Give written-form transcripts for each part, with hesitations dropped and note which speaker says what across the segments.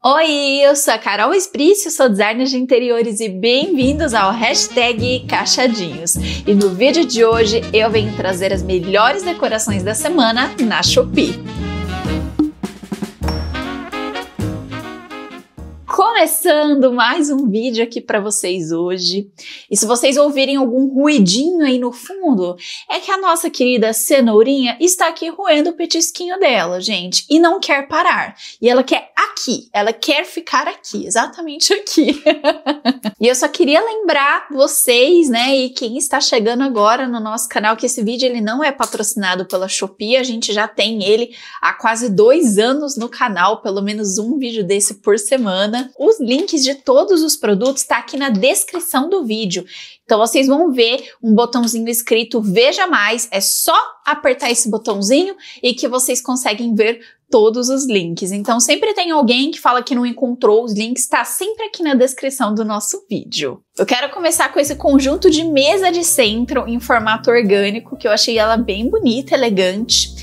Speaker 1: Oi, eu sou a Carol Esprício, sou designer de interiores e bem-vindos ao #Cachadinhos. E no vídeo de hoje eu venho trazer as melhores decorações da semana na Shopee. Começando mais um vídeo aqui para vocês hoje. E se vocês ouvirem algum ruidinho aí no fundo, é que a nossa querida cenourinha está aqui roendo o petisquinho dela, gente, e não quer parar. E ela quer aqui, ela quer ficar aqui, exatamente aqui. E eu só queria lembrar vocês, né, e quem está chegando agora no nosso canal, que esse vídeo ele não é patrocinado pela Shopee, a gente já tem ele há quase 2 anos no canal, pelo menos um vídeo desse por semana. Os links de todos os produtos tá aqui na descrição do vídeo. Então vocês vão ver um botãozinho escrito Veja Mais, é só apertar esse botãozinho e que vocês conseguem ver todos os links. Então sempre tem alguém que fala que não encontrou os links, tá sempre aqui na descrição do nosso vídeo. Eu quero começar com esse conjunto de mesa de centro em formato orgânico, que eu achei ela bem bonita, elegante.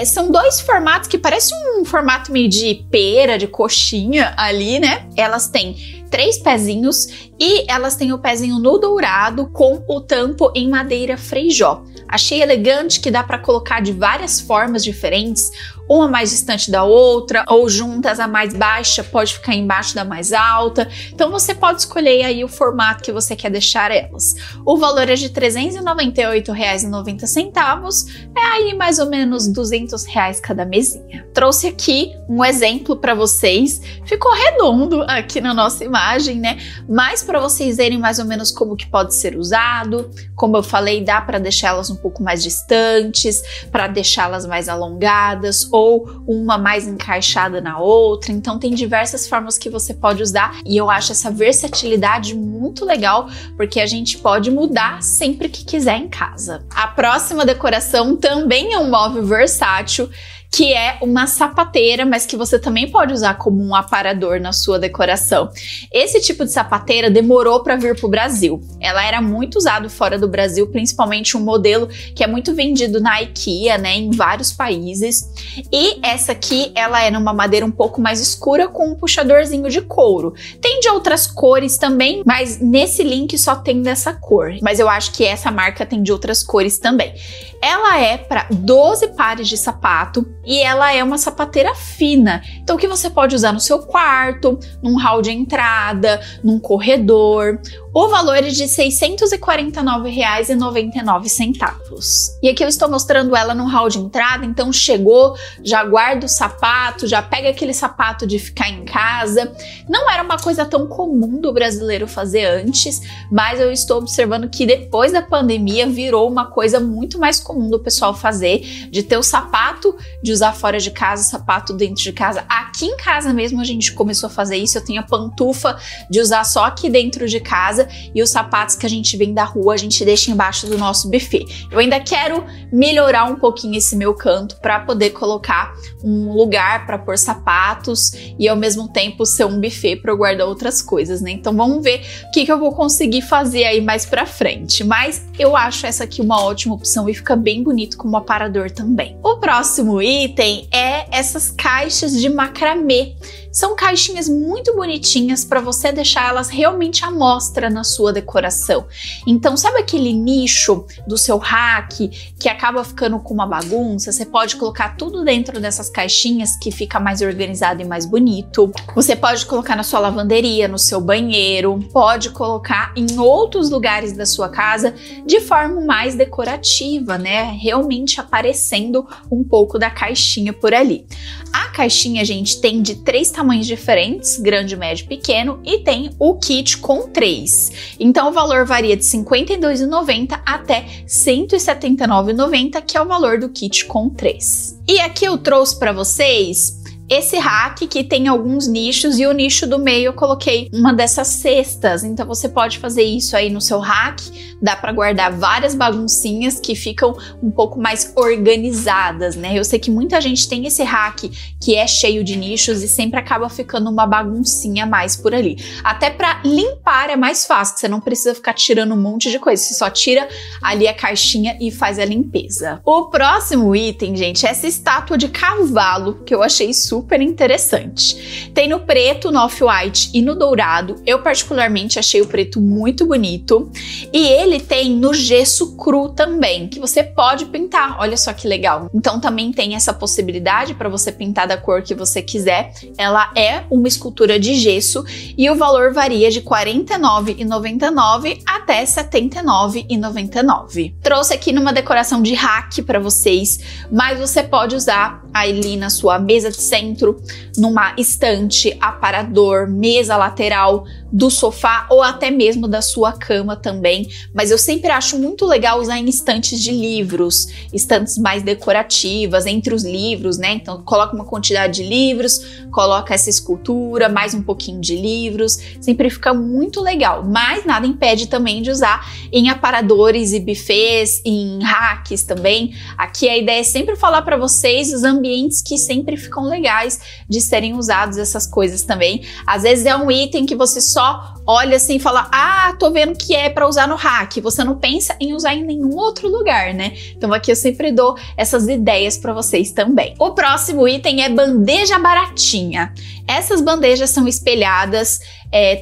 Speaker 1: São 2 formatos que parecem um formato meio de pera, de coxinha ali, né? Elas têm 3 pezinhos e elas têm o pezinho no dourado com o tampo em madeira freijó. Achei elegante que dá para colocar de várias formas diferentes, uma mais distante da outra, ou juntas, a mais baixa pode ficar embaixo da mais alta. Então você pode escolher aí o formato que você quer deixar elas. O valor é de R$ 398,90, é aí mais ou menos R$200 cada mesinha. Trouxe aqui um exemplo para vocês, ficou redondo aqui na nossa imagem, né? Mas para vocês verem mais ou menos como que pode ser usado, como eu falei, dá para deixar elas um pouco mais distantes, para deixá-las mais alongadas, ou uma mais encaixada na outra. Então tem diversas formas que você pode usar e eu acho essa versatilidade muito legal, porque a gente pode mudar sempre que quiser em casa. A próxima decoração também é um móvel versátil, que é uma sapateira, mas que você também pode usar como um aparador na sua decoração. Esse tipo de sapateira demorou para vir para o Brasil. Ela era muito usada fora do Brasil, principalmente um modelo que é muito vendido na IKEA, né, em vários países. E essa aqui, ela é numa madeira um pouco mais escura com um puxadorzinho de couro. Tem de outras cores também, mas nesse link só tem dessa cor. Mas eu acho que essa marca tem de outras cores também. Ela é para 12 pares de sapato e ela é uma sapateira fina. Então, que você pode usar no seu quarto, num hall de entrada, num corredor. O valor é de R$ 649,99. E aqui eu estou mostrando ela no hall de entrada, então chegou, já guarda o sapato, já pega aquele sapato de ficar em casa. Não era uma coisa tão comum do brasileiro fazer antes, mas eu estou observando que depois da pandemia virou uma coisa muito mais comum do pessoal fazer, de ter o sapato, de usar fora de casa, sapato dentro de casa. Aqui em casa mesmo a gente começou a fazer isso, eu tenho a pantufa de usar só aqui dentro de casa, e os sapatos que a gente vem da rua a gente deixa embaixo do nosso buffet. Eu ainda quero melhorar um pouquinho esse meu canto para poder colocar um lugar para pôr sapatos e ao mesmo tempo ser um buffet para eu guardar outras coisas, né? Então vamos ver o que eu vou conseguir fazer aí mais para frente. Mas eu acho essa aqui uma ótima opção e fica bem bonito como aparador também. O próximo item é essas caixas de macramê. São caixinhas muito bonitinhas para você deixar elas realmente à mostra na sua decoração. Então, sabe aquele nicho do seu rack que acaba ficando com uma bagunça? Você pode colocar tudo dentro dessas caixinhas que fica mais organizado e mais bonito. Você pode colocar na sua lavanderia, no seu banheiro, pode colocar em outros lugares da sua casa de forma mais decorativa, né? Realmente aparecendo um pouco da caixinha por ali. A caixinha, gente, tem de 3 tamanhos diferentes, grande, médio, pequeno, e tem o kit com 3. Então o valor varia de R$ 52,90 até R$ 179,90, que é o valor do kit com 3. E aqui eu trouxe para vocês esse rack que tem alguns nichos e o nicho do meio eu coloquei uma dessas cestas, então você pode fazer isso aí no seu rack, dá para guardar várias baguncinhas que ficam um pouco mais organizadas, né? Eu sei que muita gente tem esse rack que é cheio de nichos e sempre acaba ficando uma baguncinha a mais por ali. Até para limpar é mais fácil, você não precisa ficar tirando um monte de coisa, você só tira ali a caixinha e faz a limpeza. O próximo item, gente, é essa estátua de cavalo que eu achei super super interessante. Tem no preto, no off-white e no dourado. Eu particularmente achei o preto muito bonito. E ele tem no gesso cru também, que você pode pintar. Olha só que legal. Então também tem essa possibilidade para você pintar da cor que você quiser. Ela é uma escultura de gesso e o valor varia de R$ 49,99 até R$ 79,99. Trouxe aqui numa decoração de rack para vocês, mas você pode usar ali na sua mesa de centro, numa estante, aparador, mesa lateral do sofá ou até mesmo da sua cama também, mas eu sempre acho muito legal usar em estantes de livros, estantes mais decorativas, entre os livros, né? Então coloca uma quantidade de livros, coloca essa escultura, mais um pouquinho de livros, sempre fica muito legal, mas nada impede também de usar em aparadores e buffets, em racks também. Aqui a ideia é sempre falar para vocês os ambientes que sempre ficam legais de serem usados essas coisas também. Às vezes é um item que você só olha assim e fala, ah, tô vendo que é para usar no rack. Você não pensa em usar em nenhum outro lugar, né? Então aqui eu sempre dou essas ideias para vocês também. O próximo item é bandeja baratinha. Essas bandejas são espelhadas,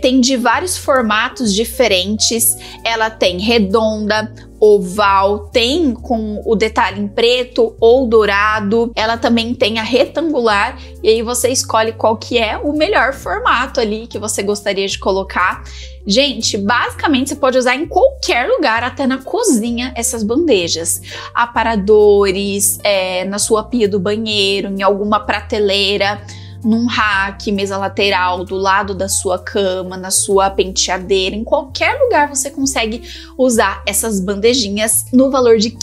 Speaker 1: tem de vários formatos diferentes. Ela tem redonda, oval, tem com o detalhe em preto ou dourado. Ela também tem a retangular e aí você escolhe qual que é o melhor formato ali que você gostaria de colocar. Gente, basicamente você pode usar em qualquer lugar, até na cozinha, essas bandejas. Aparadores, na sua pia do banheiro, em alguma prateleira, num rack, mesa lateral, do lado da sua cama, na sua penteadeira, em qualquer lugar você consegue usar essas bandejinhas no valor de R$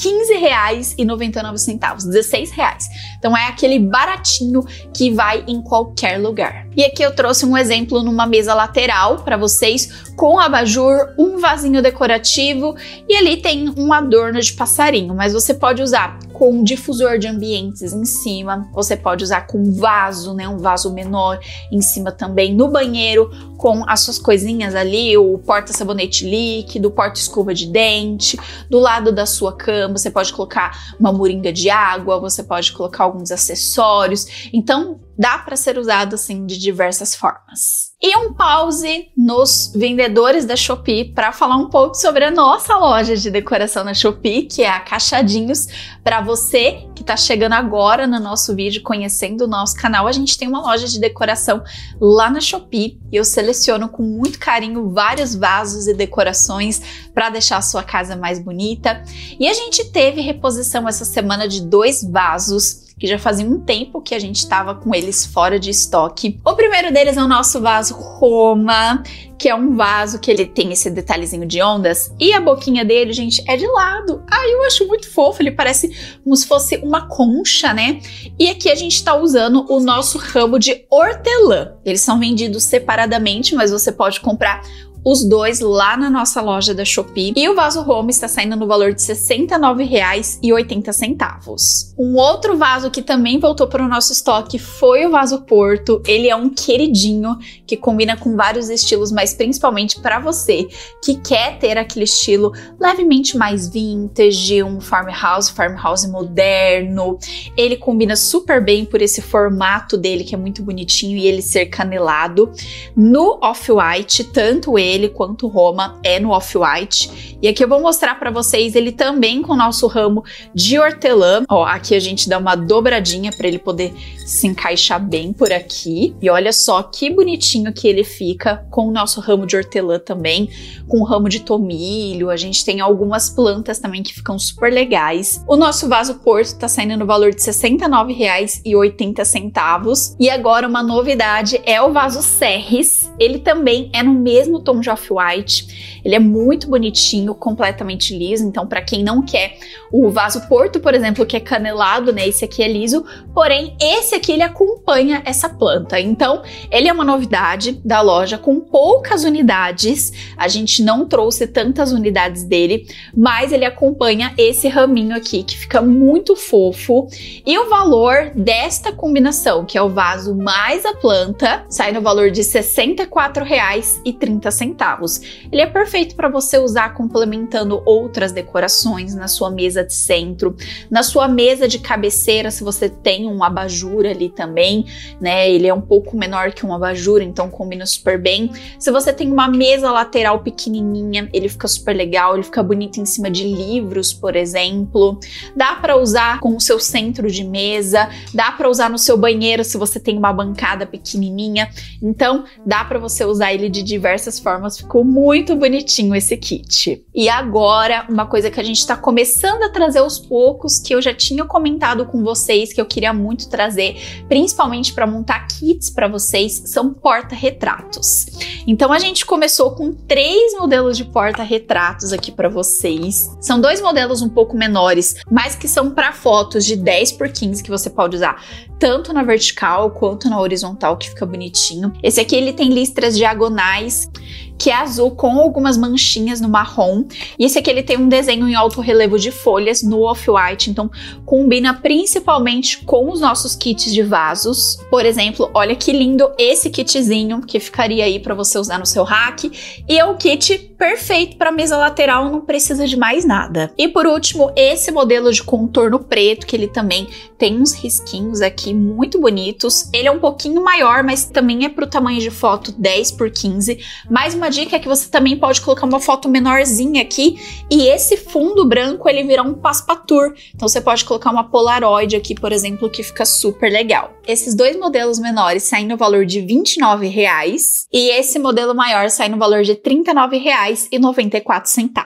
Speaker 1: 15,99, R$16. Então é aquele baratinho que vai em qualquer lugar. E aqui eu trouxe um exemplo numa mesa lateral para vocês, com abajur, um vasinho decorativo e ali tem um adorno de passarinho, mas você pode usar com um difusor de ambientes em cima, você pode usar com vaso, né, um vaso menor em cima também, no banheiro com as suas coisinhas ali, o porta-sabonete líquido, o porta-escova de dente, do lado da sua cama você pode colocar uma moringa de água, você pode colocar alguns acessórios, então dá para ser usado assim de diversas formas. E um pause nos vendedores da Shopee para falar um pouco sobre a nossa loja de decoração na Shopee, que é a Cachadinhos. Para você que está chegando agora no nosso vídeo, conhecendo o nosso canal, a gente tem uma loja de decoração lá na Shopee e eu seleciono com muito carinho vários vasos e decorações para deixar a sua casa mais bonita. E a gente teve reposição essa semana de 2 vasos que já fazia um tempo que a gente estava com eles fora de estoque. O primeiro deles é o nosso vaso Roma, que é um vaso que ele tem esse detalhezinho de ondas e a boquinha dele, gente, é de lado. Ai, eu acho muito fofo, ele parece como se fosse uma concha, né? E aqui a gente tá usando o nosso ramo de hortelã. Eles são vendidos separadamente, mas você pode comprar os 2 lá na nossa loja da Shopee. E o vaso Roma está saindo no valor de R$ 69,80. Um outro vaso que também voltou para o nosso estoque foi o vaso Porto. Ele é um queridinho que combina com vários estilos, mas principalmente para você que quer ter aquele estilo levemente mais vintage, um farmhouse moderno. Ele combina super bem por esse formato dele que é muito bonitinho e ele ser canelado. No off-white, tanto ele quanto o Roma é no off-white. E aqui eu vou mostrar para vocês ele também com o nosso ramo de hortelã. Ó, aqui a gente dá uma dobradinha para ele poder se encaixar bem por aqui. E olha só que bonitinho que ele fica com o nosso ramo de hortelã também, com o ramo de tomilho. A gente tem algumas plantas também que ficam super legais. O nosso vaso Porto tá saindo no valor de R$ 69,80. E agora uma novidade é o vaso Serres. Ele também é no mesmo tom de off-white. Ele é muito bonitinho, completamente liso. Então, para quem não quer o vaso Porto, por exemplo, que é canelado, né? Esse aqui é liso. Porém, esse aqui ele acompanha essa planta. Então, ele é uma novidade da loja com poucas unidades. A gente não trouxe tantas unidades dele, mas ele acompanha esse raminho aqui que fica muito fofo. E o valor desta combinação, que é o vaso mais a planta, sai no valor de R$ 64,30. Ele é perfeito perfeito para você usar complementando outras decorações na sua mesa de centro, na sua mesa de cabeceira, se você tem um abajur ali também, né? Ele é um pouco menor que um abajur, então combina super bem. Se você tem uma mesa lateral pequenininha, ele fica super legal, ele fica bonito em cima de livros, por exemplo. Dá para usar com o seu centro de mesa, dá para usar no seu banheiro se você tem uma bancada pequenininha. Então, dá para você usar ele de diversas formas. Ficou muito bonitinho esse kit. E agora, uma coisa que a gente tá começando a trazer aos poucos, que eu já tinha comentado com vocês, que eu queria muito trazer, principalmente para montar kits para vocês, são porta-retratos. Então, a gente começou com 3 modelos de porta-retratos aqui para vocês. São 2 modelos um pouco menores, mas que são para fotos de 10 por 15 que você pode usar tanto na vertical quanto na horizontal, que fica bonitinho. Esse aqui ele tem listras diagonais, que é azul com algumas manchinhas no marrom. E esse aqui ele tem um desenho em alto relevo de folhas no off-white, então combina principalmente com os nossos kits de vasos. Por exemplo, olha que lindo esse kitzinho que ficaria aí para você usar no seu rack. E é o kit perfeito para mesa lateral, não precisa de mais nada. E por último, esse modelo de contorno preto, que ele também tem uns risquinhos aqui muito bonitos. Ele é um pouquinho maior, mas também é para o tamanho de foto 10 por 15. Mais uma dica é que você também pode colocar uma foto menorzinha aqui e esse fundo branco ele virá um passepartout. Então você pode colocar uma Polaroid aqui, por exemplo, que fica super legal. Esses 2 modelos menores saem no valor de R$29 e esse modelo maior sai no valor de R$39,94.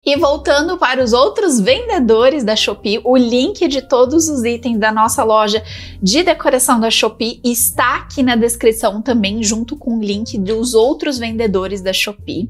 Speaker 1: E voltando para os outros vendedores da Shopee, o link de todos os itens da nossa loja de decoração da Shopee está aqui na descrição também, junto com o link dos outros vendedores da Shopee.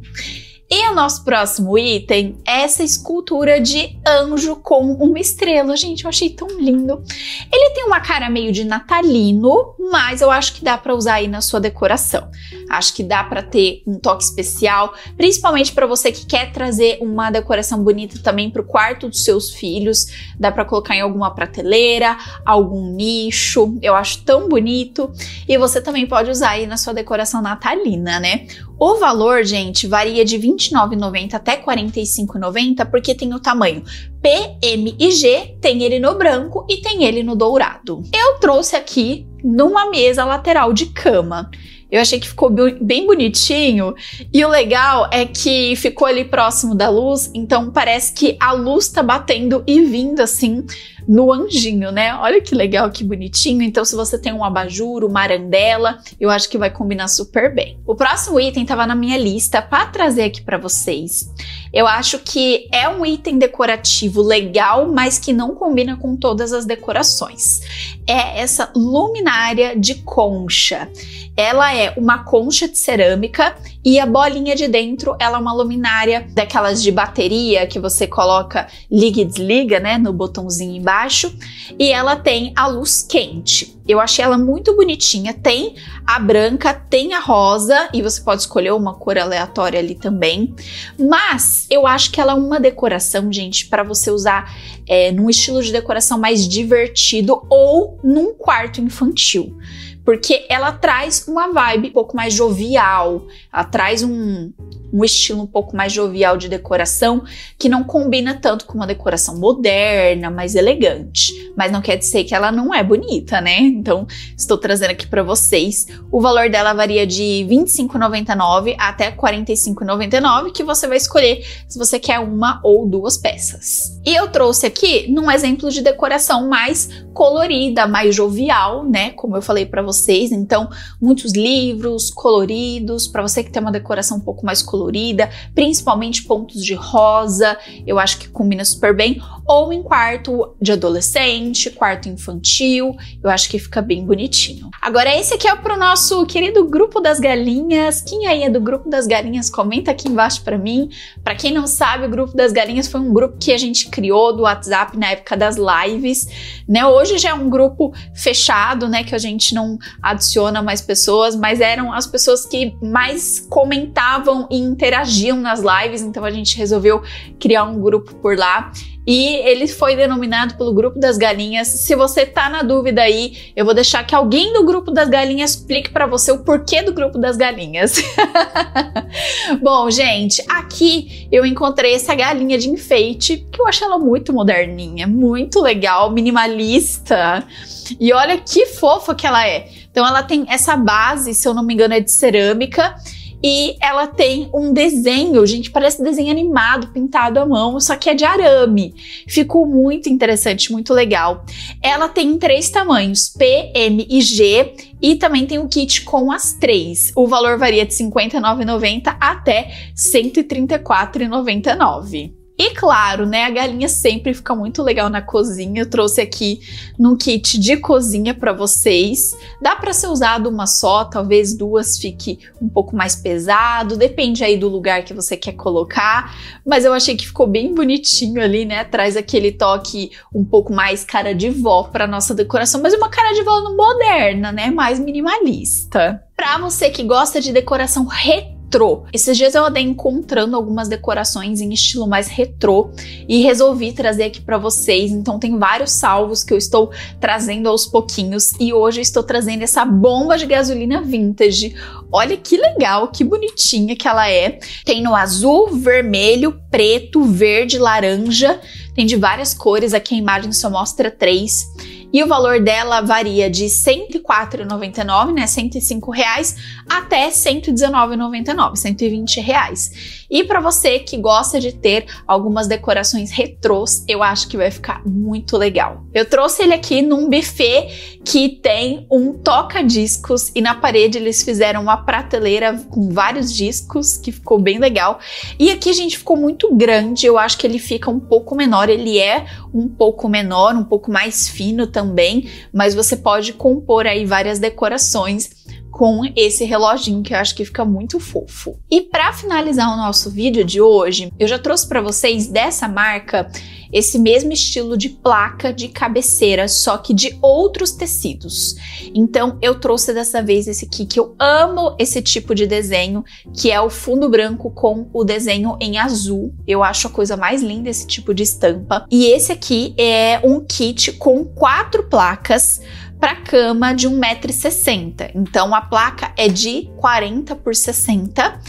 Speaker 1: E o nosso próximo item é essa escultura de anjo com uma estrela. Gente, eu achei tão lindo. Ele tem uma cara meio de natalino, mas eu acho que dá para usar aí na sua decoração. Acho que dá para ter um toque especial, principalmente para você que quer trazer uma decoração bonita também para o quarto dos seus filhos. Dá para colocar em alguma prateleira, algum nicho. Eu acho tão bonito. E você também pode usar aí na sua decoração natalina, né? O valor, gente, varia de R$29,90 até R$45,90, porque tem o tamanho P, M e G, tem ele no branco e tem ele no dourado. Eu trouxe aqui numa mesa lateral de cama. Eu achei que ficou bem bonitinho e o legal é que ficou ali próximo da luz, então parece que a luz tá batendo e vindo assim no anjinho, né? Olha que legal, que bonitinho. Então se você tem um abajur, uma arandela, eu acho que vai combinar super bem. O próximo item tava na minha lista para trazer aqui para vocês. Eu acho que é um item decorativo legal, mas que não combina com todas as decorações. É essa luminária de concha. Ela é uma concha de cerâmica e a bolinha de dentro, ela é uma luminária daquelas de bateria que você coloca, liga e desliga, né, no botãozinho embaixo, e ela tem a luz quente. Eu achei ela muito bonitinha, tem a branca, tem a rosa, e você pode escolher uma cor aleatória ali também, mas eu acho que ela é uma decoração, gente, para você usar num estilo de decoração mais divertido ou num quarto infantil. Porque ela traz uma vibe um pouco mais jovial, ela traz um estilo um pouco mais jovial de decoração, que não combina tanto com uma decoração moderna, mais elegante. Mas não quer dizer que ela não é bonita, né? Então, estou trazendo aqui para vocês. O valor dela varia de R$25,99 até R$45,99, que você vai escolher se você quer uma ou 2 peças. E eu trouxe aqui num exemplo de decoração mais colorida, mais jovial, né? Como eu falei para vocês, então muitos livros coloridos, para você que tem uma decoração um pouco mais colorida, principalmente pontos de rosa, eu acho que combina super bem, ou em quarto de adolescente, quarto infantil, eu acho que fica bem bonitinho. Agora esse aqui é pro nosso querido grupo das galinhas. Quem aí é do grupo das galinhas, comenta aqui embaixo para mim. Para quem não sabe, o grupo das galinhas foi um grupo que a gente criou do WhatsApp na época das lives, né? Hoje já é um grupo fechado, né, que a gente não adiciona mais pessoas, mas eram as pessoas que mais comentavam e interagiam nas lives, então a gente resolveu criar um grupo por lá. e ele foi denominado pelo Grupo das Galinhas. Se você tá na dúvida aí, eu vou deixar que alguém do Grupo das Galinhas explique para você o porquê do Grupo das Galinhas. Bom, gente, aqui eu encontrei essa galinha de enfeite, que eu achei ela muito moderninha, muito legal, minimalista. E olha que fofa que ela é. Então ela tem essa base, se eu não me engano, é de cerâmica. E ela tem um desenho, gente, parece desenho animado, pintado à mão, só que é de arame. Ficou muito interessante, muito legal. Ela tem 3 tamanhos, P, M e G, e também tem o kit com as 3. O valor varia de R$ 59,90 até R$ 134,99. E claro, né, a galinha sempre fica muito legal na cozinha. Eu trouxe aqui num kit de cozinha para vocês. Dá para ser usado uma só, talvez 2 fique um pouco mais pesado, depende aí do lugar que você quer colocar. Mas eu achei que ficou bem bonitinho ali, né? Traz aquele toque um pouco mais cara de vó para nossa decoração, mas uma cara de vó moderna, né? Mais minimalista. Para você que gosta de decoração retrô, esses dias eu andei encontrando algumas decorações em estilo mais retrô e resolvi trazer aqui para vocês. Então tem vários salvos que eu estou trazendo aos pouquinhos e hoje eu estou trazendo essa bomba de gasolina vintage. Olha que legal, que bonitinha que ela é. Tem no azul, vermelho, preto, verde, laranja. Tem de várias cores, aqui a imagem só mostra 3. E o valor dela varia de R$ 104,99, né, R$105, até R$ 119,99, R$120. E para você que gosta de ter algumas decorações retrôs, eu acho que vai ficar muito legal. Eu trouxe ele aqui num buffet que tem um toca-discos e na parede eles fizeram uma prateleira com vários discos, que ficou bem legal. E aqui, gente, ficou muito grande, eu acho que ele fica um pouco menor, ele é um pouco menor, um pouco mais fino também, mas você pode compor aí várias decorações com esse reloginho que eu acho que fica muito fofo. E para finalizar o nosso vídeo de hoje, eu já trouxe para vocês dessa marca esse mesmo estilo de placa de cabeceira, só que de outros tecidos. Então eu trouxe dessa vez esse aqui, que eu amo esse tipo de desenho, que é o fundo branco com o desenho em azul. Eu acho a coisa mais linda esse tipo de estampa. E esse aqui é um kit com 4 placas para cama de 1,60 m. Então a placa é de 40 por 60.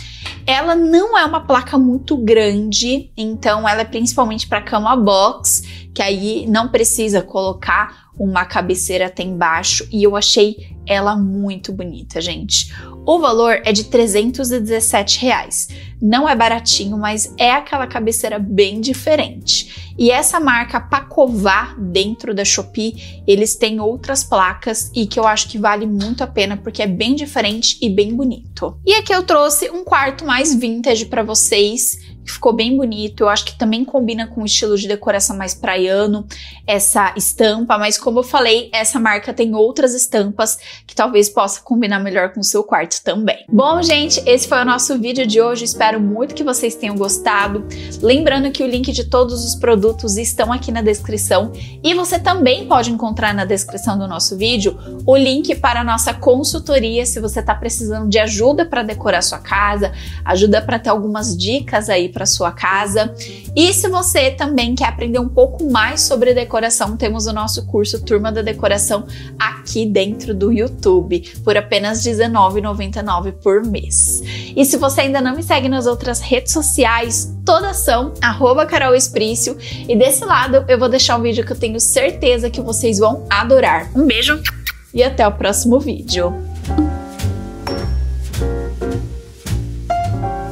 Speaker 1: Ela não é uma placa muito grande, então ela é principalmente para cama box, que aí não precisa colocar uma cabeceira até embaixo, e eu achei ela muito bonita, gente. O valor é de R$ 317. Não é baratinho, mas é aquela cabeceira bem diferente. E essa marca Pacová, dentro da Shopee, eles têm outras placas e que eu acho que vale muito a pena porque é bem diferente e bem bonito. E aqui eu trouxe um quarto mais vintage para vocês, que ficou bem bonito. Eu acho que também combina com o estilo de decoração mais praiano, essa estampa, mas como eu falei, essa marca tem outras estampas que talvez possa combinar melhor com o seu quarto também. Bom, gente, esse foi o nosso vídeo de hoje. Espero muito que vocês tenham gostado. Lembrando que o link de todos os produtos estão aqui na descrição e você também pode encontrar na descrição do nosso vídeo o link para a nossa consultoria se você está precisando de ajuda para decorar sua casa, ajuda para ter algumas dicas aí para sua casa. E se você também quer aprender um pouco mais sobre decoração, temos o nosso curso Turma da Decoração aqui dentro do YouTube por apenas R$19,99 por mês. E se você ainda não me segue nas outras redes sociais, todas são @carolesprício, e desse lado eu vou deixar um vídeo que eu tenho certeza que vocês vão adorar. Um beijo e até o próximo vídeo.